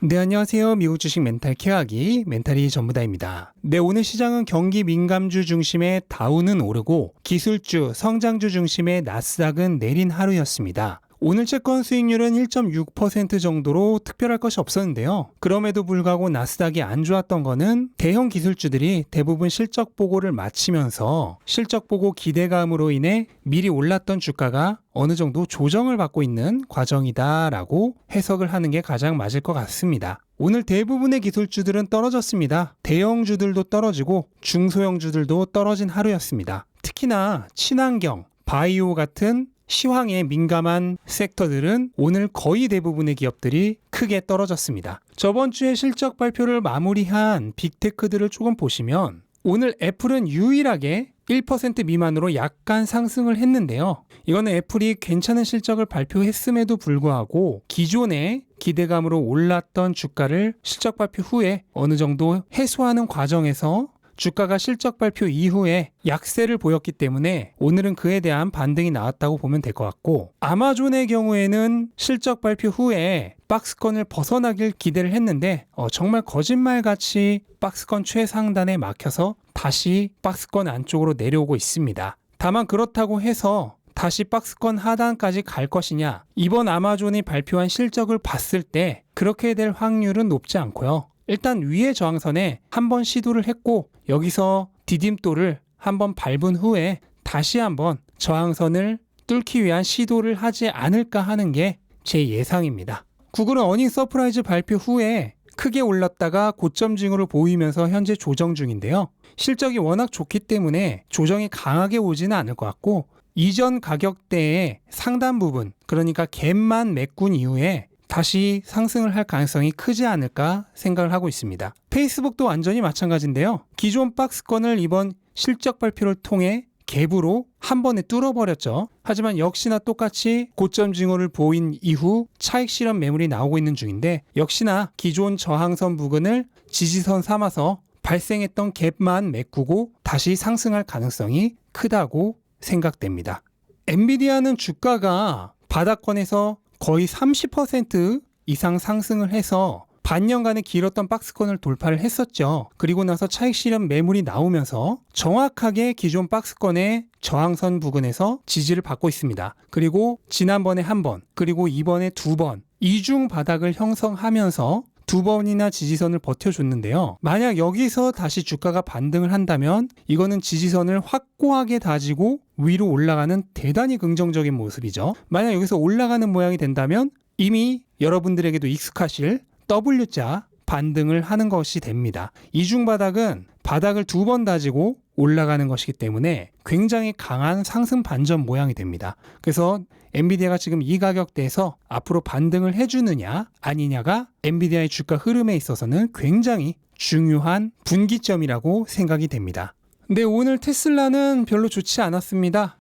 네, 안녕하세요. 미국 주식 멘탈 케어하기 멘탈이 전부다입니다. 네, 오늘 시장은 경기 민감주 중심의 다우는 오르고 기술주, 성장주 중심의 나스닥은 내린 하루였습니다. 오늘 채권 수익률은 1.6% 정도로 특별할 것이 없었는데요. 그럼에도 불구하고 나스닥이 안 좋았던 거는 대형 기술주들이 대부분 실적 보고를 마치면서 실적 보고 기대감으로 인해 미리 올랐던 주가가 어느 정도 조정을 받고 있는 과정이다라고 해석을 하는 게 가장 맞을 것 같습니다. 오늘 대부분의 기술주들은 떨어졌습니다. 대형주들도 떨어지고 중소형주들도 떨어진 하루였습니다. 특히나 친환경, 바이오 같은 시황에 민감한 섹터들은 오늘 거의 대부분의 기업들이 크게 떨어졌습니다. 저번 주에 실적 발표를 마무리한 빅테크들을 조금 보시면 오늘 애플은 유일하게 1% 미만으로 약간 상승을 했는데요. 이거는 애플이 괜찮은 실적을 발표했음에도 불구하고 기존의 기대감으로 올랐던 주가를 실적 발표 후에 어느 정도 해소하는 과정에서 주가가 실적 발표 이후에 약세를 보였기 때문에 오늘은 그에 대한 반등이 나왔다고 보면 될 것 같고, 아마존의 경우에는 실적 발표 후에 박스권을 벗어나길 기대를 했는데 정말 거짓말같이 박스권 최상단에 막혀서 다시 박스권 안쪽으로 내려오고 있습니다. 다만 그렇다고 해서 다시 박스권 하단까지 갈 것이냐, 이번 아마존이 발표한 실적을 봤을 때 그렇게 될 확률은 높지 않고요. 일단 위의 저항선에 한번 시도를 했고 여기서 디딤돌을 한번 밟은 후에 다시 한번 저항선을 뚫기 위한 시도를 하지 않을까 하는 게 제 예상입니다. 구글은 어닝 서프라이즈 발표 후에 크게 올랐다가 고점 징후를 보이면서 현재 조정 중인데요. 실적이 워낙 좋기 때문에 조정이 강하게 오지는 않을 것 같고, 이전 가격대의 상단 부분, 그러니까 갭만 메꾼 이후에 다시 상승을 할 가능성이 크지 않을까 생각을 하고 있습니다. 페이스북도 완전히 마찬가지인데요. 기존 박스권을 이번 실적 발표를 통해 갭으로 한 번에 뚫어버렸죠. 하지만 역시나 똑같이 고점 징후를 보인 이후 차익 실현 매물이 나오고 있는 중인데, 역시나 기존 저항선 부근을 지지선 삼아서 발생했던 갭만 메꾸고 다시 상승할 가능성이 크다고 생각됩니다. 엔비디아는 주가가 바닥권에서 거의 30% 이상 상승을 해서 반년간의 길었던 박스권을 돌파를 했었죠. 그리고 나서 차익 실현 매물이 나오면서 정확하게 기존 박스권의 저항선 부근에서 지지를 받고 있습니다. 그리고 지난번에 한 번, 그리고 이번에 두 번, 이중 바닥을 형성하면서 두 번이나 지지선을 버텨줬는데요. 만약 여기서 다시 주가가 반등을 한다면 이거는 지지선을 확고하게 다지고 위로 올라가는 대단히 긍정적인 모습이죠. 만약 여기서 올라가는 모양이 된다면 이미 여러분들에게도 익숙하실 W자 반등을 하는 것이 됩니다. 이중 바닥은 바닥을 두 번 다지고 올라가는 것이기 때문에 굉장히 강한 상승 반전 모양이 됩니다. 그래서 엔비디아가 지금 이 가격대에서 앞으로 반등을 해주느냐 아니냐가 엔비디아의 주가 흐름에 있어서는 굉장히 중요한 분기점이라고 생각이 됩니다. 근데 오늘 테슬라는 별로 좋지 않았습니다.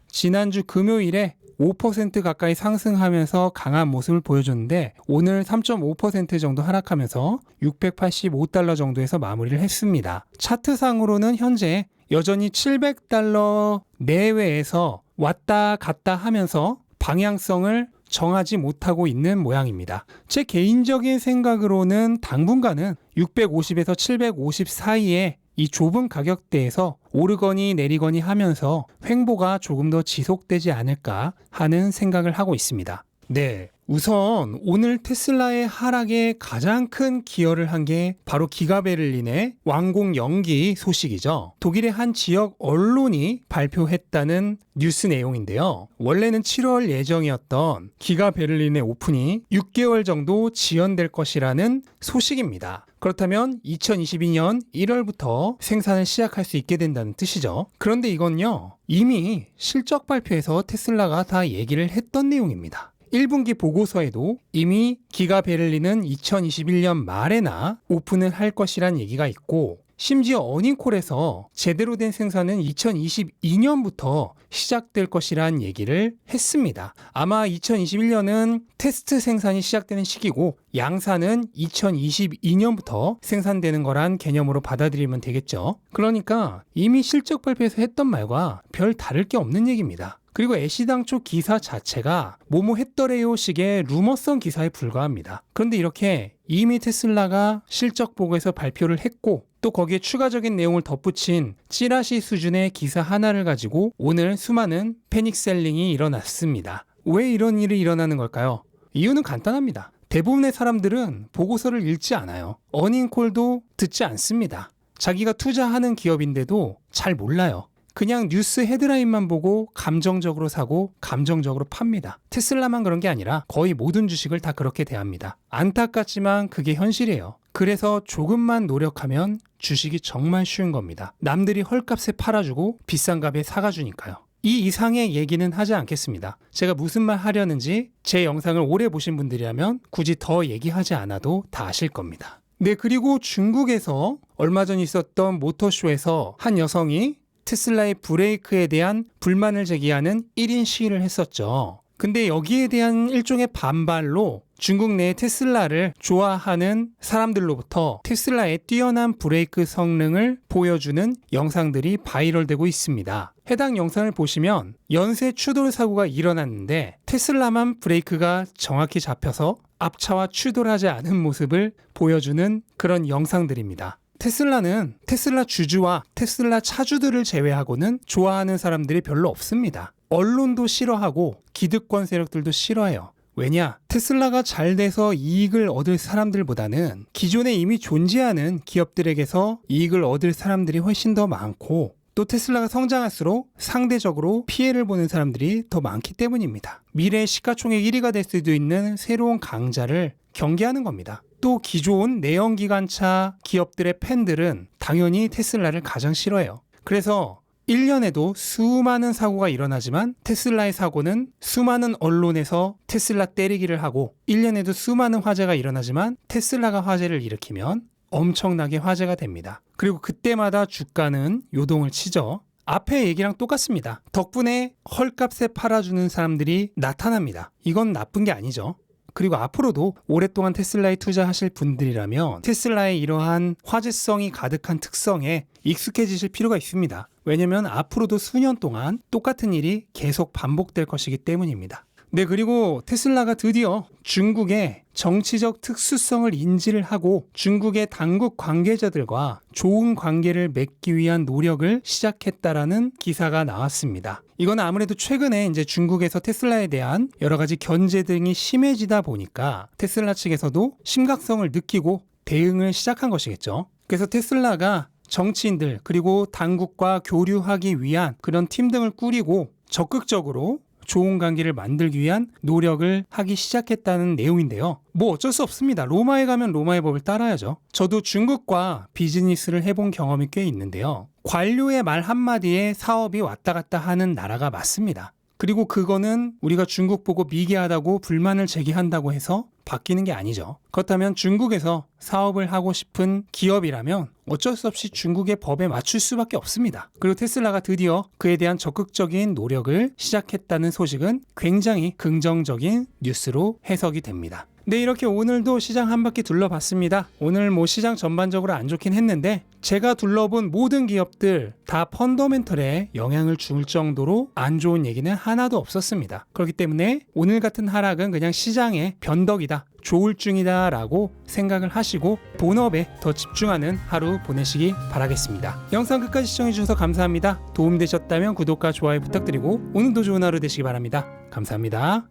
지난주 금요일에 5% 가까이 상승하면서 강한 모습을 보여줬는데 오늘 3.5% 정도 하락하면서 $685 정도에서 마무리를 했습니다. 차트상으로는 현재 여전히 $700 내외에서 왔다 갔다 하면서 방향성을 정하지 못하고 있는 모양입니다. 제 개인적인 생각으로는 당분간은 650에서 750 사이에 이 좁은 가격대에서 오르거니 내리거니 하면서 횡보가 조금 더 지속되지 않을까 하는 생각을 하고 있습니다. 네, 우선 오늘 테슬라의 하락에 가장 큰 기여를 한 게 바로 기가베를린의 완공 연기 소식이죠. 독일의 한 지역 언론이 발표했다는 뉴스 내용인데요. 원래는 7월 예정이었던 기가베를린의 오픈이 6개월 정도 지연될 것이라는 소식입니다. 그렇다면 2022년 1월부터 생산을 시작할 수 있게 된다는 뜻이죠. 그런데 이건요, 이미 실적 발표에서 테슬라가 다 얘기를 했던 내용입니다. 1분기 보고서에도 이미 기가베를린은 2021년 말에나 오픈을 할 것이란 얘기가 있고, 심지어 어닝콜에서 제대로 된 생산은 2022년부터 시작될 것이란 얘기를 했습니다. 아마 2021년은 테스트 생산이 시작되는 시기고 양산은 2022년부터 생산되는 거란 개념으로 받아들이면 되겠죠. 그러니까 이미 실적 발표에서 했던 말과 별 다를 게 없는 얘기입니다. 그리고 애시당초 기사 자체가 뭐뭐 했더래요 식의 루머성 기사에 불과합니다. 그런데 이렇게 이미 테슬라가 실적 보고에서 발표를 했고 또 거기에 추가적인 내용을 덧붙인 찌라시 수준의 기사 하나를 가지고 오늘 수많은 패닉셀링이 일어났습니다. 왜 이런 일이 일어나는 걸까요? 이유는 간단합니다. 대부분의 사람들은 보고서를 읽지 않아요. 어닝콜도 듣지 않습니다. 자기가 투자하는 기업인데도 잘 몰라요. 그냥 뉴스 헤드라인만 보고 감정적으로 사고 감정적으로 팝니다. 테슬라만 그런 게 아니라 거의 모든 주식을 다 그렇게 대합니다. 안타깝지만 그게 현실이에요. 그래서 조금만 노력하면 주식이 정말 쉬운 겁니다. 남들이 헐값에 팔아주고 비싼 값에 사가주니까요. 이 이상의 얘기는 하지 않겠습니다. 제가 무슨 말 하려는지 제 영상을 오래 보신 분들이라면 굳이 더 얘기하지 않아도 다 아실 겁니다. 네, 그리고 중국에서 얼마 전 있었던 모터쇼에서 한 여성이 테슬라의 브레이크에 대한 불만을 제기하는 1인 시위를 했었죠. 근데 여기에 대한 일종의 반발로 중국 내 테슬라를 좋아하는 사람들로부터 테슬라의 뛰어난 브레이크 성능을 보여주는 영상들이 바이럴되고 있습니다. 해당 영상을 보시면 연쇄 추돌 사고가 일어났는데 테슬라만 브레이크가 정확히 잡혀서 앞차와 추돌하지 않은 모습을 보여주는 그런 영상들입니다. 테슬라는 테슬라 주주와 테슬라 차주들을 제외하고는 좋아하는 사람들이 별로 없습니다. 언론도 싫어하고 기득권 세력들도 싫어해요. 왜냐? 테슬라가 잘 돼서 이익을 얻을 사람들보다는 기존에 이미 존재하는 기업들에게서 이익을 얻을 사람들이 훨씬 더 많고 또 테슬라가 성장할수록 상대적으로 피해를 보는 사람들이 더 많기 때문입니다. 미래 시가총액 1위가 될 수도 있는 새로운 강자를 경계하는 겁니다. 또 기존 내연기관차 기업들의 팬들은 당연히 테슬라를 가장 싫어해요. 그래서 1년에도 수많은 사고가 일어나지만 테슬라의 사고는 수많은 언론에서 테슬라 때리기를 하고 1년에도 수많은 화재가 일어나지만 테슬라가 화재를 일으키면 엄청나게 화제가 됩니다. 그리고 그때마다 주가는 요동을 치죠. 앞에 얘기랑 똑같습니다. 덕분에 헐값에 팔아주는 사람들이 나타납니다. 이건 나쁜 게 아니죠. 그리고 앞으로도 오랫동안 테슬라에 투자하실 분들이라면 테슬라의 이러한 화제성이 가득한 특성에 익숙해지실 필요가 있습니다. 왜냐면 앞으로도 수년 동안 똑같은 일이 계속 반복될 것이기 때문입니다. 네, 그리고 테슬라가 드디어 중국의 정치적 특수성을 인지를 하고 중국의 당국 관계자들과 좋은 관계를 맺기 위한 노력을 시작했다라는 기사가 나왔습니다. 이건 아무래도 최근에 이제 중국에서 테슬라에 대한 여러 가지 견제 등이 심해지다 보니까 테슬라 측에서도 심각성을 느끼고 대응을 시작한 것이겠죠. 그래서 테슬라가 정치인들 그리고 당국과 교류하기 위한 그런 팀 등을 꾸리고 적극적으로 좋은 관계를 만들기 위한 노력을 하기 시작했다는 내용인데요. 뭐 어쩔 수 없습니다. 로마에 가면 로마의 법을 따라야죠. 저도 중국과 비즈니스를 해본 경험이 꽤 있는데요. 관료의 말 한마디에 사업이 왔다 갔다 하는 나라가 맞습니다. 그리고 그거는 우리가 중국 보고 미개하다고 불만을 제기한다고 해서 바뀌는 게 아니죠. 그렇다면 중국에서 사업을 하고 싶은 기업이라면 어쩔 수 없이 중국의 법에 맞출 수밖에 없습니다. 그리고 테슬라가 드디어 그에 대한 적극적인 노력을 시작했다는 소식은 굉장히 긍정적인 뉴스로 해석이 됩니다. 네, 이렇게 오늘도 시장 한 바퀴 둘러봤습니다. 오늘 시장 전반적으로 안 좋긴 했는데 제가 둘러본 모든 기업들 다 펀더멘털에 영향을 줄 정도로 안 좋은 얘기는 하나도 없었습니다. 그렇기 때문에 오늘 같은 하락은 그냥 시장의 변덕이다, 조울증이다 라고 생각을 하시고 본업에 더 집중하는 하루 보내시기 바라겠습니다. 영상 끝까지 시청해주셔서 감사합니다. 도움되셨다면 구독과 좋아요 부탁드리고 오늘도 좋은 하루 되시기 바랍니다. 감사합니다.